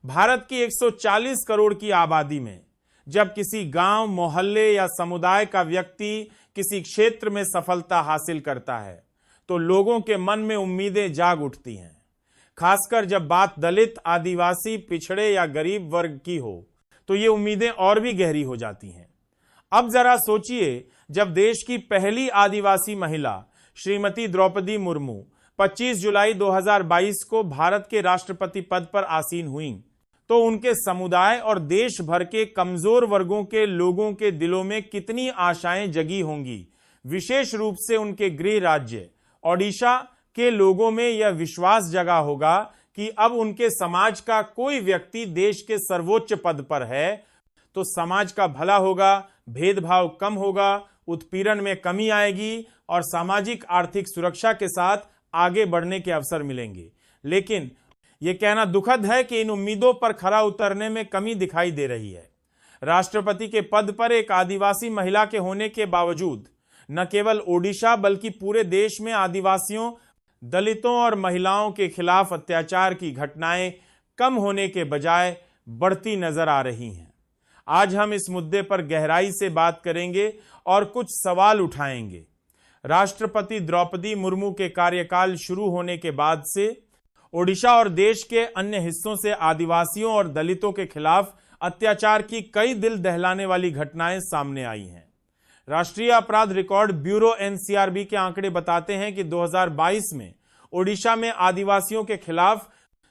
भारत की 140 करोड़ की आबादी में जब किसी गांव, मोहल्ले या समुदाय का व्यक्ति किसी क्षेत्र में सफलता हासिल करता है तो लोगों के मन में उम्मीदें जाग उठती हैं। खासकर जब बात दलित, आदिवासी, पिछड़े या गरीब वर्ग की हो तो ये उम्मीदें और भी गहरी हो जाती हैं। अब जरा सोचिए, जब देश की पहली आदिवासी महिला श्रीमती द्रौपदी मुर्मू 25 जुलाई 2022 को भारत के राष्ट्रपति पद पर आसीन हुईं, तो उनके समुदाय और देश भर के कमजोर वर्गों के लोगों के दिलों में कितनी आशाएं जगी होंगी। विशेष रूप से उनके गृह राज्य ओडिशा के लोगों में यह विश्वास जगा होगा कि अब उनके समाज का कोई व्यक्ति देश के सर्वोच्च पद पर है तो समाज का भला होगा, भेदभाव कम होगा, उत्पीड़न में कमी आएगी और सामाजिक आर्थिक सुरक्षा के साथ आगे बढ़ने के अवसर मिलेंगे। लेकिन यह कहना दुखद है कि इन उम्मीदों पर खरा उतरने में कमी दिखाई दे रही है। राष्ट्रपति के पद पर एक आदिवासी महिला के होने के बावजूद न केवल ओडिशा बल्कि पूरे देश में आदिवासियों, दलितों और महिलाओं के खिलाफ अत्याचार की घटनाएं कम होने के बजाय बढ़ती नजर आ रही हैं। आज हम इस मुद्दे पर गहराई से बात करेंगे और कुछ सवाल उठाएंगे। राष्ट्रपति द्रौपदी मुर्मू के कार्यकाल शुरू होने के बाद से ओडिशा और देश के अन्य हिस्सों से आदिवासियों और दलितों के खिलाफ अत्याचार की कई दिल दहलाने वाली घटनाएं सामने आई हैं। राष्ट्रीय अपराध रिकॉर्ड ब्यूरो एनसीआरबी के आंकड़े बताते हैं कि 2022 में ओडिशा में आदिवासियों के खिलाफ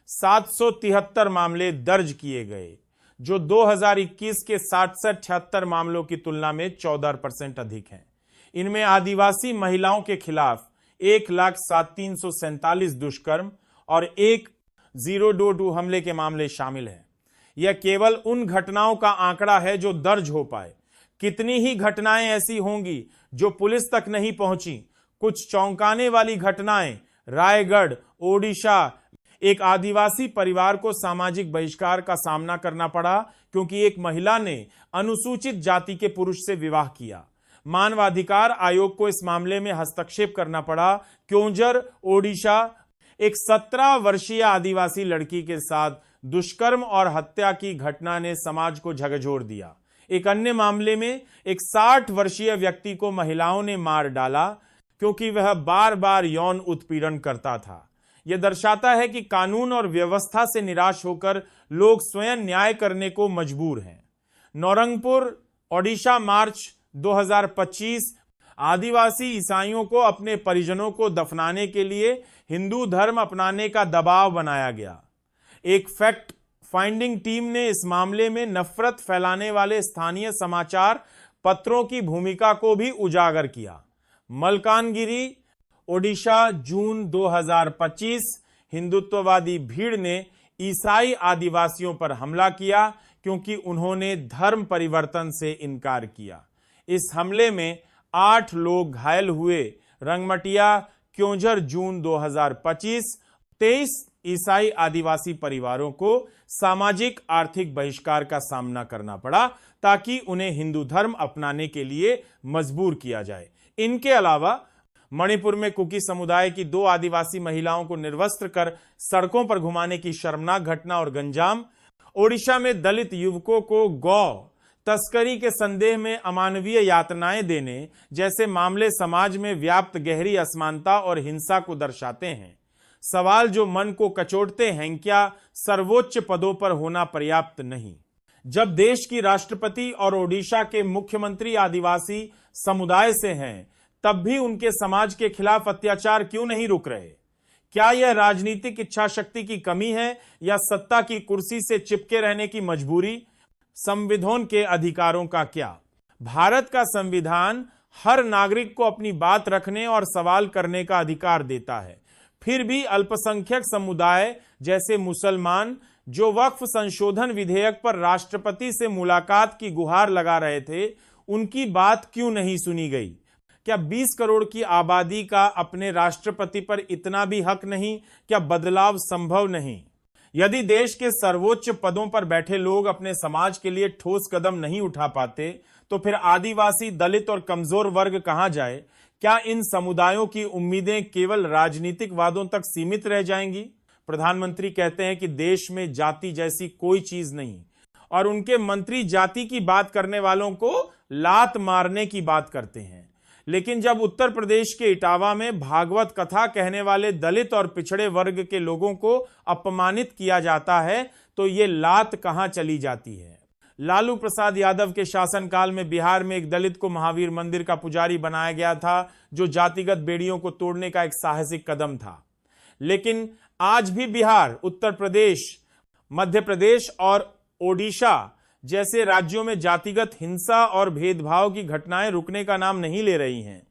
773 मामले दर्ज किए गए, जो 2021 के 67-76 मामलों की तुलना में 14% अधिक हैं। इनमें आदिवासी महिलाओं के खिलाफ 1,07,347 दुष्कर्म और 1022 हमले के मामले शामिल हैं। यह केवल उन घटनाओं का आंकड़ा है जो दर्ज हो पाए। कितनी ही घटनाएं ऐसी होंगी जो पुलिस तक नहीं पहुंची। कुछ चौंकाने वाली घटनाएं रायगढ़, ओडिशा, एक आदिवासी परिवार को सामाजिक बहिष्कार का सामना करना पड़ा क्योंकि एक महिला ने अनुसूचित जाति के पुरुष से विवाह किया। मानवाधिकार आयोग को इस मामले में हस्तक्षेप करना पड़ा। क्योंझर, ओडिशा, एक 17 वर्षीय आदिवासी लड़की के साथ दुष्कर्म और हत्या की घटना ने समाज को झकझोर दिया। एक अन्य मामले में एक 60 वर्षीय व्यक्ति को महिलाओं ने मार डाला क्योंकि वह बार बार यौन उत्पीड़न करता था। यह दर्शाता है कि कानून और व्यवस्था से निराश होकर लोग स्वयं न्याय करने को मजबूर हैं। नौरंगपुर, ओडिशा, मार्च 2025। आदिवासी ईसाइयों को अपने परिजनों को दफनाने के लिए हिंदू धर्म अपनाने का दबाव बनाया गया। एक फैक्ट फाइंडिंग टीम ने इस मामले में नफरत फैलाने वाले स्थानीय समाचार पत्रों की भूमिका को भी उजागर किया। मलकानगिरी, ओडिशा, जून 2025। हिंदुत्ववादी भीड़ ने ईसाई आदिवासियों पर हमला किया क्योंकि उन्होंने धर्म परिवर्तन से इनकार किया। इस हमले में 8 लोग घायल हुए। रंगमटिया, क्योंझर, जून 2025। 23 ईसाई आदिवासी परिवारों को सामाजिक आर्थिक बहिष्कार का सामना करना पड़ा ताकि उन्हें हिंदू धर्म अपनाने के लिए मजबूर किया जाए। इनके अलावा मणिपुर में कुकी समुदाय की 2 आदिवासी महिलाओं को निर्वस्त्र कर सड़कों पर घुमाने की शर्मनाक घटना और गंजाम। ओडिशा में दलित युवकों को गौ तस्करी के संदेह में अमानवीय यातनाएं देने जैसे मामले समाज में व्याप्त गहरी असमानता और हिंसा को दर्शाते हैं। सवाल जो मन को कचोटते हैं, क्या सर्वोच्च पदों पर होना पर्याप्त नहीं? जब देश की राष्ट्रपति और ओडिशा के मुख्यमंत्री आदिवासी समुदाय से हैं, तब भी उनके समाज के खिलाफ अत्याचार क्यों नहीं रुक रहे? क्या यह राजनीतिक इच्छा शक्ति की कमी है या सत्ता की कुर्सी से चिपके रहने की मजबूरी? संविधान के अधिकारों का क्या? भारत का संविधान हर नागरिक को अपनी बात रखने और सवाल करने का अधिकार देता है। फिर भी अल्पसंख्यक समुदाय जैसे मुसलमान जो वक्फ संशोधन विधेयक पर राष्ट्रपति से मुलाकात की गुहार लगा रहे थे, उनकी बात क्यों नहीं सुनी गई? क्या 20 करोड़ की आबादी का अपने राष्ट्रपति पर इतना भी हक नहीं? क्या बदलाव संभव नहीं? यदि देश के सर्वोच्च पदों पर बैठे लोग अपने समाज के लिए ठोस कदम नहीं उठा पाते, तो फिर आदिवासी, दलित और कमजोर वर्ग कहां जाए? क्या इन समुदायों की उम्मीदें केवल राजनीतिक वादों तक सीमित रह जाएंगी? प्रधानमंत्री कहते हैं कि देश में जाति जैसी कोई चीज नहीं, और उनके मंत्री जाति की बात करने वालों को लात मारने की बात करते हैं। लेकिन जब उत्तर प्रदेश के इटावा में भागवत कथा कहने वाले दलित और पिछड़े वर्ग के लोगों को अपमानित किया जाता है तो ये लात कहां चली जाती है। लालू प्रसाद यादव के शासनकाल में बिहार में एक दलित को महावीर मंदिर का पुजारी बनाया गया था, जो जातिगत बेड़ियों को तोड़ने का एक साहसिक कदम था। लेकिन आज भी बिहार, उत्तर प्रदेश, मध्य प्रदेश और ओडिशा जैसे राज्यों में जातिगत हिंसा और भेदभाव की घटनाएं रुकने का नाम नहीं ले रही हैं।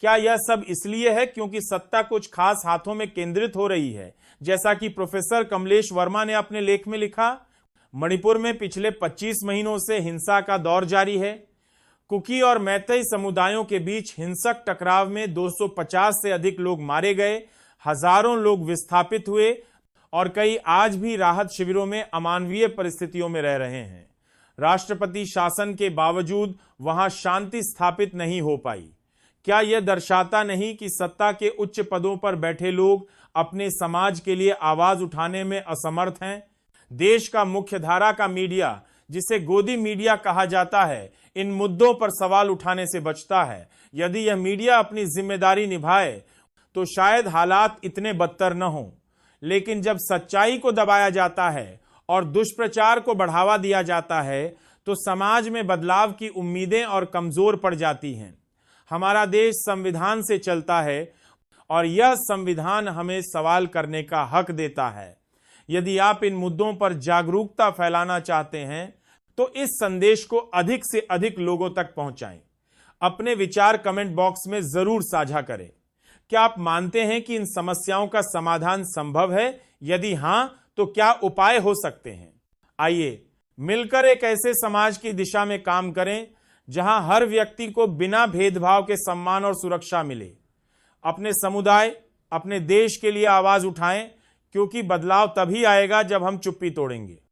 क्या यह सब इसलिए है क्योंकि सत्ता कुछ खास हाथों में केंद्रित हो रही है, जैसा कि प्रोफेसर कमलेश वर्मा ने अपने लेख में लिखा? मणिपुर में पिछले 25 महीनों से हिंसा का दौर जारी है। कुकी और मैतेई समुदायों के बीच हिंसक टकराव में 250 से अधिक लोग मारे गए, हजारों लोग विस्थापित हुए और कई आज भी राहत शिविरों में अमानवीय परिस्थितियों में रह रहे हैं। राष्ट्रपति शासन के बावजूद वहां शांति स्थापित नहीं हो पाई। क्या यह दर्शाता नहीं कि सत्ता के उच्च पदों पर बैठे लोग अपने समाज के लिए आवाज उठाने में असमर्थ हैं? देश का मुख्यधारा का मीडिया, जिसे गोदी मीडिया कहा जाता है, इन मुद्दों पर सवाल उठाने से बचता है। यदि यह मीडिया अपनी जिम्मेदारी निभाए तो शायद हालात इतने बदतर न हों। लेकिन जब सच्चाई को दबाया जाता है और दुष्प्रचार को बढ़ावा दिया जाता है तो समाज में बदलाव की उम्मीदें और कमजोर पड़ जाती हैं। हमारा देश संविधान से चलता है और यह संविधान हमें सवाल करने का हक देता है। यदि आप इन मुद्दों पर जागरूकता फैलाना चाहते हैं तो इस संदेश को अधिक से अधिक लोगों तक पहुंचाएं। अपने विचार कमेंट बॉक्स में जरूर साझा करें। क्या आप मानते हैं कि इन समस्याओं का समाधान संभव है? यदि हां, तो क्या उपाय हो सकते हैं? आइए मिलकर एक ऐसे समाज की दिशा में काम करें जहां हर व्यक्ति को बिना भेदभाव के सम्मान और सुरक्षा मिले। अपने समुदाय, अपने देश के लिए आवाज उठाएं, क्योंकि बदलाव तभी आएगा जब हम चुप्पी तोड़ेंगे।